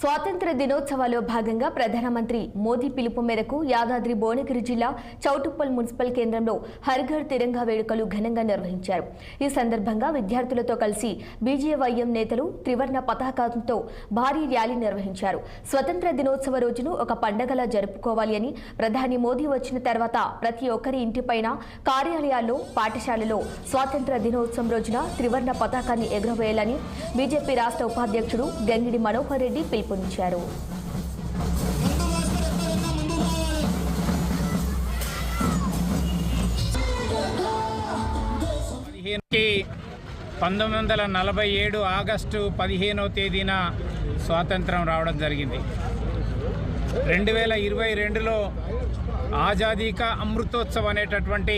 స్వాతంత్ర దినోత్సవాల్లో భాగంగా ప్రధానమంత్రి మోదీ పిలుపు మేరకు యాదాద్రి భువనగిరి జిల్లా చౌటుప్పల్ మున్సిపల్ కేంద్రంలో హర్ ఘర్ తిరంగా వేడుకలు ఘనంగా నిర్వహించారు. ఈ సందర్భంగా విద్యార్థులతో కలిసి బీజేవైఎం నేతలు త్రివర్ణ పతాకంతో భారీ ర్యాలీ నిర్వహించారు. స్వతంత్ర దినోత్సవ రోజును ఒక పండగలా జరుపుకోవాలి అని ప్రధాని మోదీ వచ్చిన తర్వాత ప్రతి ఒక్కరి ఇంటిపైన, కార్యాలయాల్లో, పాఠశాలలో స్వాతంత్ర దినోత్సవం రోజున త్రివర్ణ పతాకాన్ని ఎగురవేయాలని బీజేపీ రాష్ట్ర ఉపాధ్యక్షుడు గంగిడి మనోహర్ రెడ్డి పిలుపునిచ్చారు. 1947 ఆగస్టు 15వ తేదీన స్వాతంత్రం రావడం జరిగింది. 2022లో ఆజాదీ కా అమృతోత్సవ్ అనేటటువంటి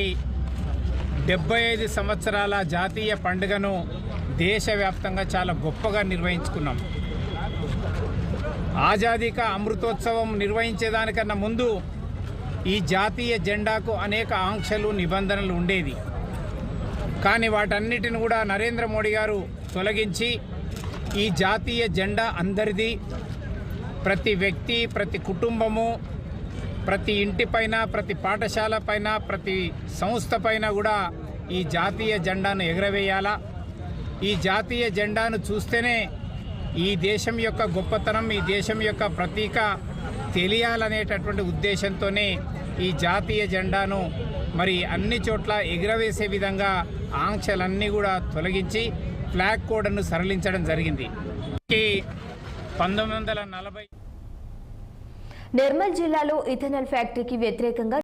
75 సంవత్సరాల జాతీయ పండుగను దేశవ్యాప్తంగా చాలా గొప్పగా నిర్వహించుకున్నాం. ఆజాదీ కా అమృతోత్సవం నిర్వహించేదానికన్నా ముందు ఈ జాతీయ జెండాకు అనేక ఆంక్షలు, నిబంధనలు ఉండేది. కానీ వాటన్నిటిని కూడా నరేంద్ర మోడీ గారు తొలగించి ఈ జాతీయ జెండా అందరిది, ప్రతి వ్యక్తి, ప్రతి కుటుంబము, ప్రతి ఇంటిపైన, ప్రతి పాఠశాల పైన, ప్రతి సంస్థ పైన కూడా ఈ జాతీయ జెండాను ఎగరవేయాలా. ఈ జాతీయ జెండాను చూస్తేనే ఈ దేశం యొక్క గొప్పతనం, ఈ దేశం యొక్క ప్రతీక తెలియాలనేటటువంటి ఉద్దేశంతోనే ఈ జాతీయ జెండాను మరి అన్ని చోట్ల ఎగురవేసే విధంగా ఆంక్షలన్నీ కూడా తొలగించి ఫ్లాగ్ కోడ్ను సరళించడం జరిగింది. 1940 నిర్మల్ జిల్లాలో ఇథనాల్ ఫ్యాక్టరీకి వ్యతిరేకంగా